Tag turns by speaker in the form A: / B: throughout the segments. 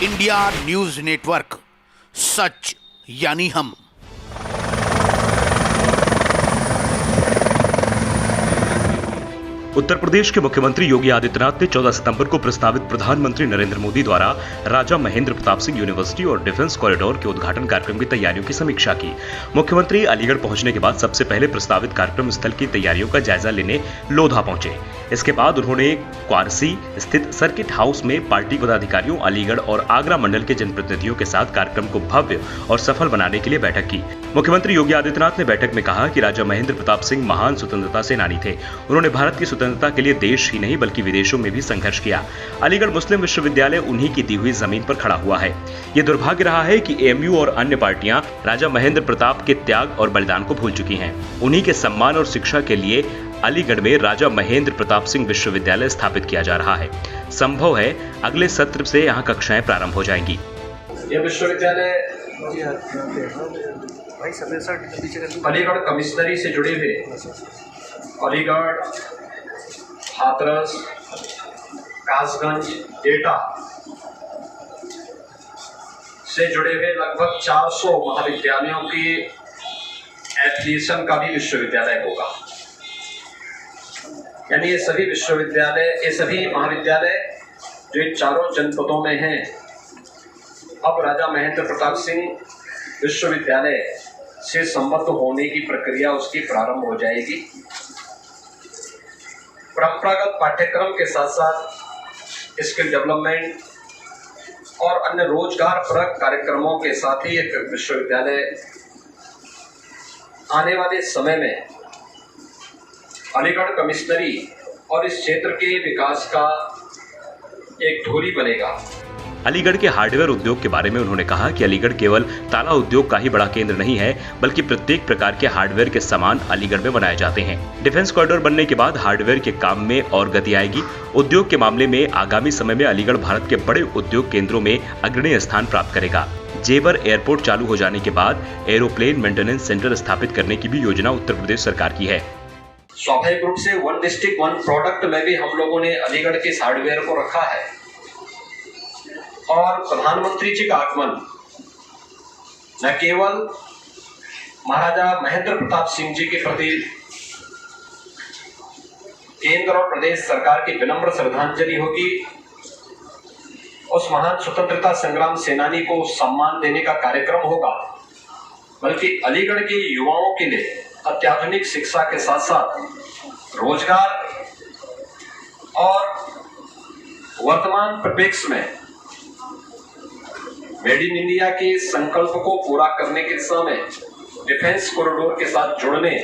A: India news network, सच यानी हम।
B: उत्तर प्रदेश के मुख्यमंत्री योगी आदित्यनाथ ने 14 सितंबर को प्रस्तावित प्रधानमंत्री नरेंद्र मोदी द्वारा राजा महेंद्र प्रताप सिंह यूनिवर्सिटी और डिफेंस कॉरिडोर के उद्घाटन कार्यक्रम की तैयारियों की समीक्षा की। मुख्यमंत्री अलीगढ़ पहुंचने के बाद सबसे पहले प्रस्तावित कार्यक्रम स्थल की तैयारियों का जायजा लेने लोधा पहुंचे। इसके बाद उन्होंने क्वारसी स्थित सर्किट हाउस में पार्टी पदाधिकारियों, अलीगढ़ और आगरा मंडल के जनप्रतिनिधियों के साथ कार्यक्रम को भव्य और सफल बनाने के लिए बैठक की। मुख्यमंत्री योगी आदित्यनाथ ने बैठक में कहा कि राजा महेंद्र प्रताप सिंह महान स्वतंत्रता सेनानी थे। उन्होंने भारत की स्वतंत्रता के लिए देश ही नहीं बल्कि विदेशों में भी संघर्ष किया। अलीगढ़ मुस्लिम विश्वविद्यालय उन्हीं की दी हुई जमीन पर खड़ा हुआ है। ये दुर्भाग्य रहा है कि एएमयू और अन्य पार्टियां राजा महेंद्र प्रताप के त्याग और बलिदान को भूल चुकी हैं। उन्हीं के सम्मान और शिक्षा के लिए अलीगढ़ में राजा महेंद्र प्रताप सिंह विश्वविद्यालय स्थापित किया जा रहा है। संभव है अगले सत्र से यहाँ कक्षाएं प्रारंभ हो जाएंगी।
C: यह विश्वविद्यालय अलीगढ़ कमिश्नरी से जुड़े हुए अलीगढ़, हाथरस, कासगंज, एटा से जुड़े हुए लगभग 400 महाविद्यालयों की एफिलिएशन का भी विश्वविद्यालय होगा। यानी ये सभी महाविद्यालय जो इन चारों जनपदों में हैं, अब राजा महेंद्र प्रताप सिंह विश्वविद्यालय से संबद्ध होने की प्रक्रिया उसकी प्रारंभ हो जाएगी। परंपरागत पाठ्यक्रम के साथ साथ स्किल डेवलपमेंट और अन्य रोजगार परक कार्यक्रमों के साथ ही एक विश्वविद्यालय आने वाले समय में अलीगढ़ कमिश्नरी और इस क्षेत्र के विकास का एक धुरी बनेगा।
B: अलीगढ़ के हार्डवेयर उद्योग के बारे में उन्होंने कहा कि अलीगढ़ केवल ताला उद्योग का ही बड़ा केंद्र नहीं है, बल्कि प्रत्येक प्रकार के हार्डवेयर के सामान अलीगढ़ में बनाए जाते हैं। डिफेंस कॉरिडोर बनने के बाद हार्डवेयर के काम में और गति आएगी। उद्योग के मामले में आगामी समय में अलीगढ़ भारत के बड़े उद्योग केंद्रों में अग्रणी स्थान प्राप्त करेगा। जेवर एयरपोर्ट चालू हो जाने के बाद एरोप्लेन मेंटेनेंस सेंटर स्थापित करने की भी योजना उत्तर प्रदेश सरकार की है।
C: स्वाभाविक रूप से वन डिस्ट्रिक्ट वन प्रोडक्ट में भी हम लोगों ने अलीगढ़ के हार्डवेयर को रखा है और प्रधानमंत्री जी का आगमन न केवल महाराजा महेंद्र प्रताप सिंह जी के प्रति केंद्र और प्रदेश सरकार की विनम्र श्रद्धांजलि होगी, उस महान स्वतंत्रता संग्राम सेनानी को सम्मान देने का कार्यक्रम होगा, बल्कि अलीगढ़ के युवाओं के लिए अत्याधुनिक शिक्षा के साथ साथ रोजगार और वर्तमान परिप्रेक्ष्य में मेड इन इंडिया के संकल्प को पूरा करने की दिशा में डिफेंस कॉरिडोर के साथ जुड़ने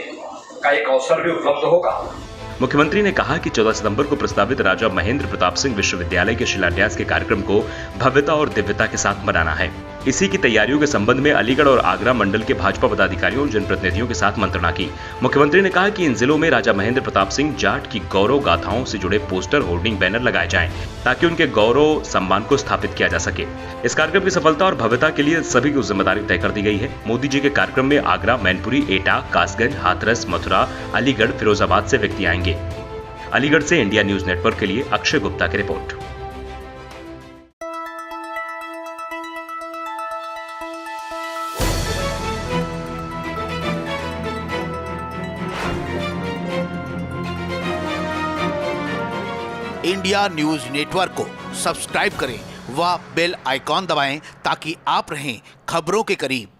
C: का एक अवसर भी उपलब्ध होगा।
B: मुख्यमंत्री ने कहा कि 14 सितंबर को प्रस्तावित राजा महेंद्र प्रताप सिंह विश्वविद्यालय के शिलान्यास के कार्यक्रम को भव्यता और दिव्यता के साथ मनाना है। इसी की तैयारियों के संबंध में अलीगढ़ और आगरा मंडल के भाजपा पदाधिकारियों और जनप्रतिनिधियों के साथ मंत्रणा की। मुख्यमंत्री ने कहा कि इन जिलों में राजा महेंद्र प्रताप सिंह जाट की गौरव गाथाओं से जुड़े पोस्टर, होर्डिंग, बैनर लगाए जाएं, ताकि उनके गौरव सम्मान को स्थापित किया जा सके। इस कार्यक्रम की सफलता और भव्यता के लिए सभी की जिम्मेदारी तय कर दी गई है। मोदी जी के कार्यक्रम में आगरा, मैनपुरी, एटा, कासगंज, हाथरस, मथुरा, अलीगढ़, फिरोजाबाद से व्यक्ति आएंगे। अलीगढ़ से इंडिया न्यूज नेटवर्क के लिए अक्षय गुप्ता की रिपोर्ट।
A: इंडिया न्यूज नेटवर्क को सब्सक्राइब करें व बेल आइकॉन दबाएं ताकि आप रहें खबरों के करीब।